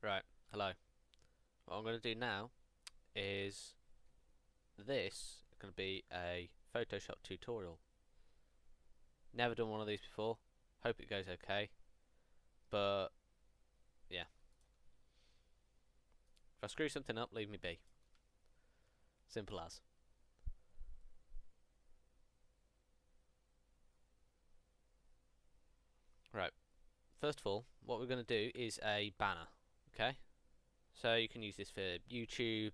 Right, hello. What I'm going to do now is this is going to be a Photoshop tutorial. Never done one of these before. Hope it goes okay. But yeah, if I screw something up, leave me be. Simple as. Right. First of all, what we're going to do is a banner. Okay. So you can use this for YouTube,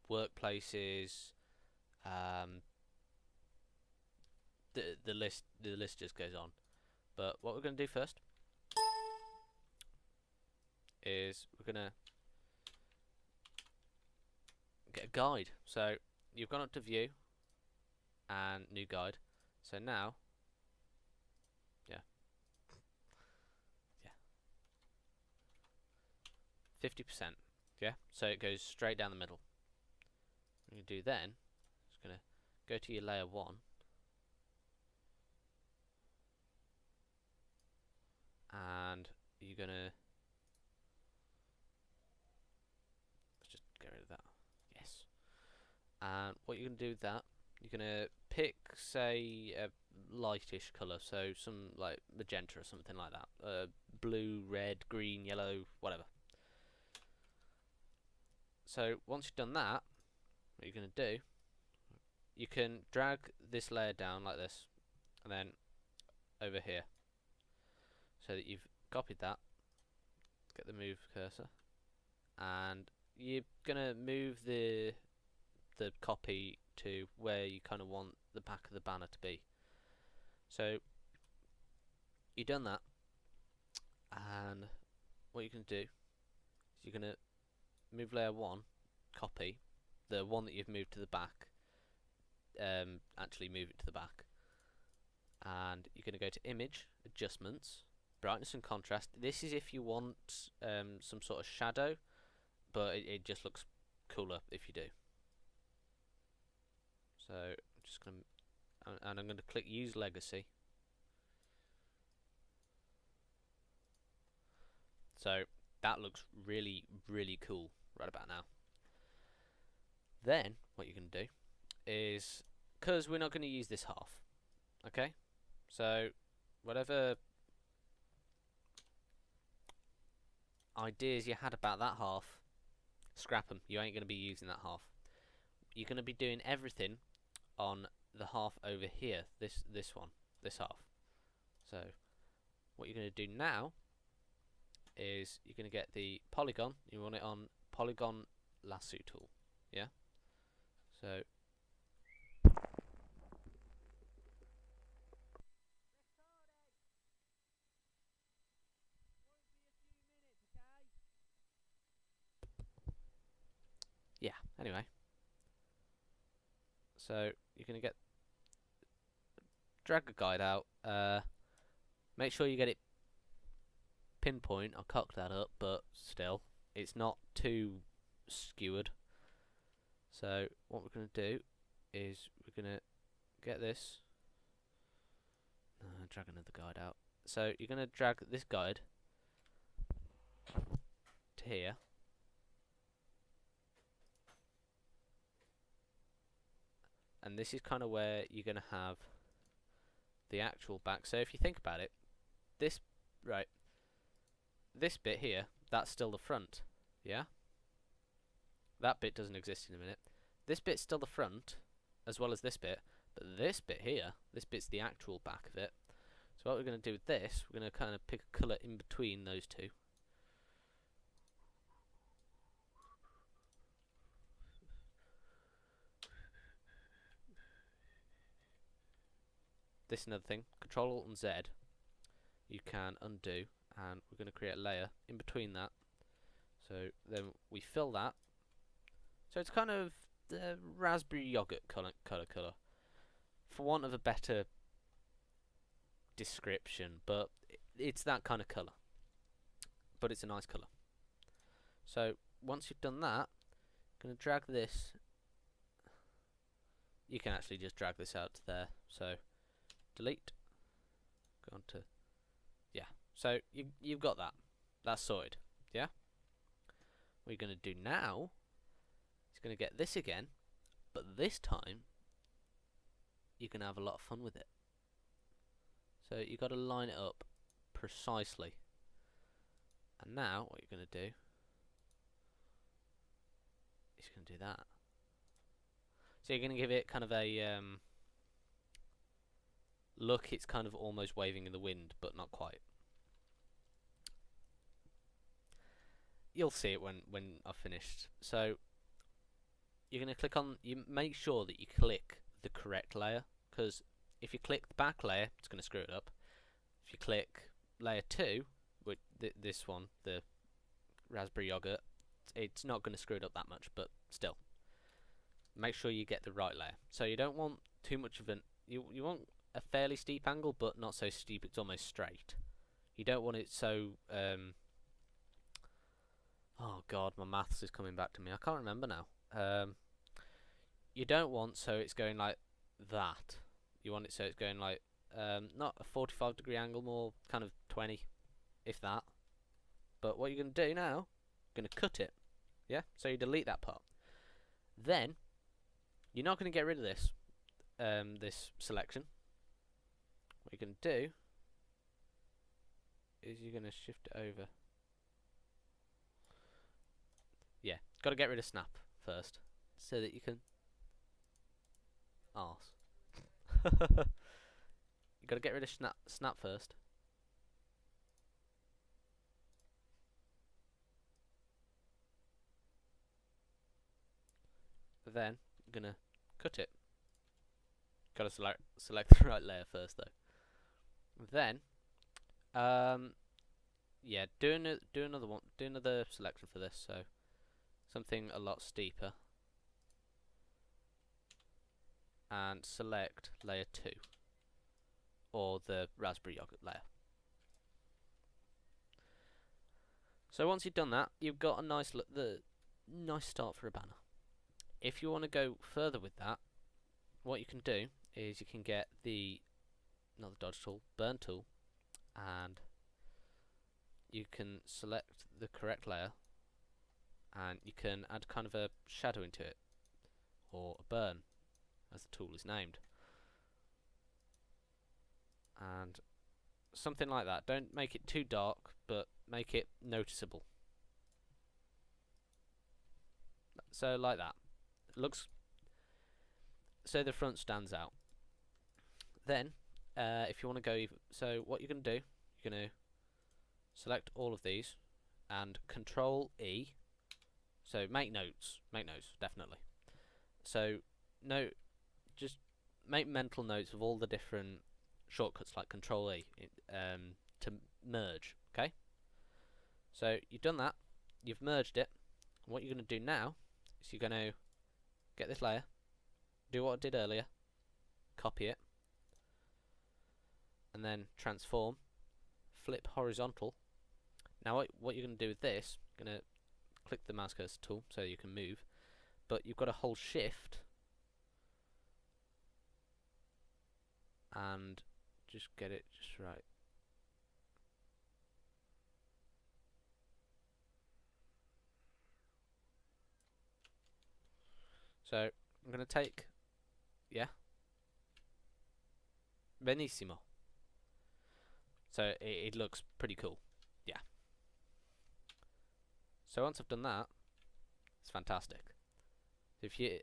workplaces. The list just goes on. But what we're going to do first is we're going to get a guide. So you've gone up to view and new guide. So now, yeah, 50%. Yeah, so it goes straight down the middle. What you do then is going to go to your layer 1 and you're going to, let's just get rid of that. Yes. And what you're going to do with that, you're going to pick, say, a lightish colour, so some like magenta or something like that. Blue, red, green, yellow, whatever. So once you've done that, what you're going to do, you can drag this layer down like this, and then over here, so that you've copied that. Get the move cursor, and you're going to move the copy to where you kind of want the back of the banner to be. So you've done that, and what you can do is you're going to move layer 1, copy the one that you've moved to the back, actually move it to the back, and you're going to go to image, adjustments, brightness and contrast. This is if you want some sort of shadow, but it just looks cooler if you do. So I'm just going to, and I'm going to click use legacy. So that looks really, really cool right about now. Then what you're going to do is, because we're not going to use this half, okay? So whatever ideas you had about that half, scrap them. You ain't going to be using that half. You're going to be doing everything on the half over here, this one, this half. So what you're going to do now is you're going to get the polygon. You want it on polygon lasso tool, yeah? So yeah, anyway, so you're going to get, drag a guide out, make sure you get it pinpoint. I'll cock that up, but still it's not too skewered. So what we're going to do is we're going to get this, drag another guide out. So you're going to drag this guide to here, and this is kind of where you're going to have the actual back. So if you think about it, this this bit here, that's still the front, yeah? That bit doesn't exist in a minute. This bit's still the front, as well as this bit, but this bit here, this bit's the actual back of it. So what we're going to do with this, we're going to kind of pick a colour in between those two. This is another thing, Control Alt and Z, you can undo, and we're going to create a layer in between that. So then we fill that. So it's kind of the raspberry yogurt colour, for want of a better description, but it's that kind of colour. But it's a nice colour. So once you've done that, I'm going to drag this. You can actually just drag this out to there. So delete. Go on to, yeah. So you've got that. That's sorted. Yeah. What you're going to do now is going to get this again, but this time you're going to have a lot of fun with it. So you've got to line it up precisely. And now what you're going to do is you're going to do that. So you're going to give it kind of a look. It's kind of almost waving in the wind, but not quite. You'll see it when I've finished. So you're going to click on, you make sure that you click the correct layer, because if you click the back layer, it's going to screw it up. If you click layer 2, with this one, the raspberry yogurt, it's not going to screw it up that much, but still, make sure you get the right layer. So you don't want too much of an, you want a fairly steep angle, but not so steep it's almost straight. You don't want it so oh god, my maths is coming back to me. I can't remember now. You don't want so it's going like that. You want it so it's going like not a 45-degree angle, more kind of 20, if that. But what you're going to do now, you're going to cut it. Yeah? So you delete that part. Then you're not going to get rid of this this selection. What you're going to do is you're going to shift it over. Yeah, got to get rid of snap first, so that you can arse. You got to get rid of snap first. Then I'm gonna cut it. Got to select the right layer first though. Then yeah, do another one. Do another selection for this. So something a lot steeper, and select layer 2, or the raspberry yogurt layer. So once you've done that, you've got a nice nice start for a banner. If you want to go further with that, what you can do is you can get not the dodge tool, burn tool, and you can select the correct layer, and you can add kind of a shadow into it, or a burn, as the tool is named, and something like that. Don't make it too dark, but make it noticeable. So like that. Looks so the front stands out. Then if you want to go even, so what you're going to do, you're going to select all of these and Control E. So make notes definitely. So just make mental notes of all the different shortcuts like Control E to merge. Okay, so you've done that, you've merged it. And what you're going to do now is you're going to get this layer, do what I did earlier, copy it, and then transform, flip horizontal. Now what you're going to do with this, you're going to click the mouse cursor tool so you can move, but you've got to hold shift and just get it just right. So I'm going to take, yeah, benissimo. So it looks pretty cool, yeah. So once I've done that, it's fantastic. If you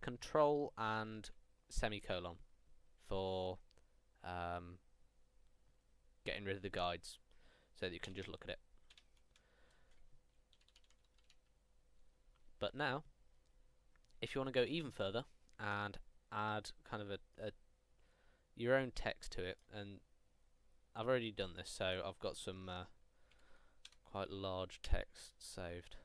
Control and semicolon for getting rid of the guides, so that you can just look at it. But now, if you want to go even further and add kind of your own text to it, and I've already done this, so I've got some quite large text saved.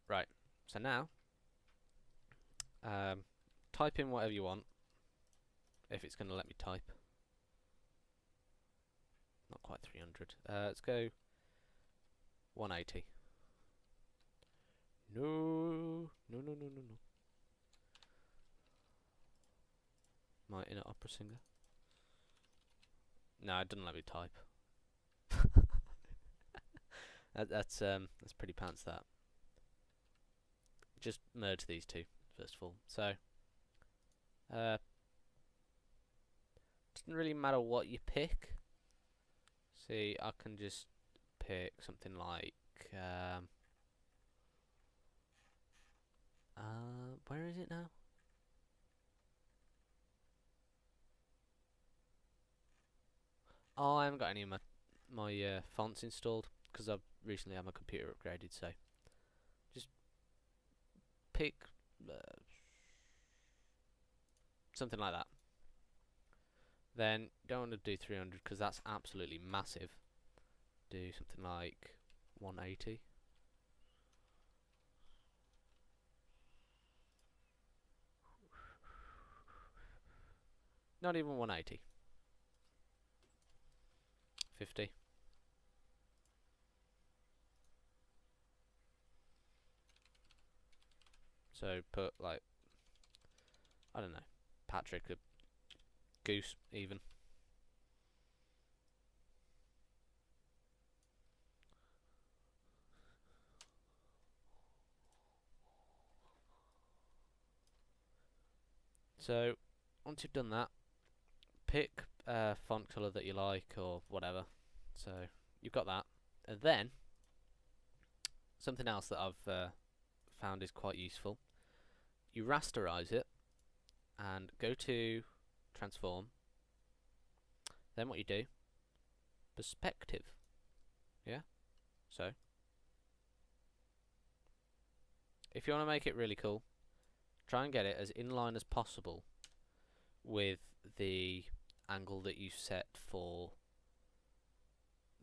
Right, so now Type in whatever you want, if it's going to let me type. Not quite 300. Let's go 180. No. My inner opera singer. No, it doesn't let me type. That's pretty pants. That. Just merge these two first of all. So, doesn't really matter what you pick. See, I can just pick something like where is it now? Oh, I haven't got any of my fonts installed because I've recently had my computer upgraded. So just pick something like that. Then don't want to do 300 because that's absolutely massive. Do something like 180. Not even 180. 50. So put like, I don't know, Patrick, a goose even. So once you've done that, pick a font color that you like or whatever. So you've got that, and then something else that I've found is quite useful. You rasterize it and go to transform. Then what you do, perspective. Yeah. So if you want to make it really cool, try and get it as inline as possible with the angle that you set for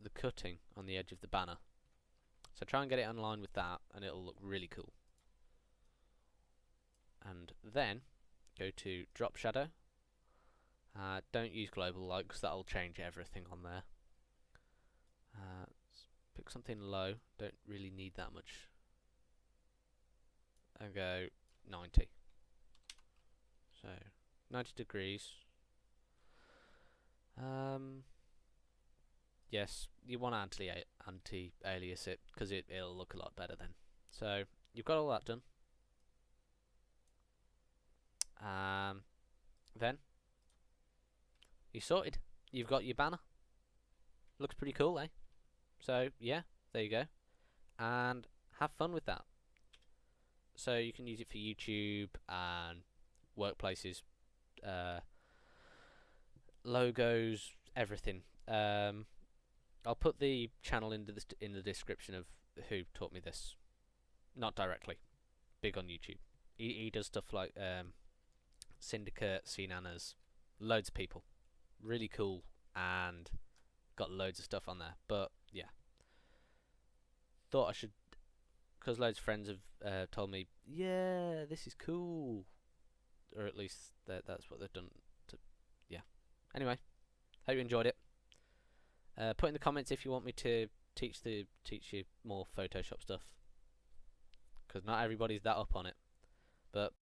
the cutting on the edge of the banner. So try and get it in line with that and it'll look really cool. And then go to drop shadow. Don't use global light because that'll change everything on there. Pick something low, don't really need that much. And go 90. So 90 degrees. Yes, you want to anti-alias it because it'll look a lot better then. So you've got all that done. Then you sorted. You've got your banner. Looks pretty cool, eh? So yeah, there you go. And have fun with that. So you can use it for YouTube and workplaces, logos, everything. I'll put the channel in the description of who taught me this. Not directly. Big on YouTube. He does stuff like Syndicate, CNANAs, loads of people. Really cool and got loads of stuff on there. But yeah, thought I should, because loads of friends have told me, yeah, this is cool, or at least that's what they've done. Yeah. Anyway, hope you enjoyed it. Put in the comments if you want me to teach you more Photoshop stuff, because not everybody's that up on it. But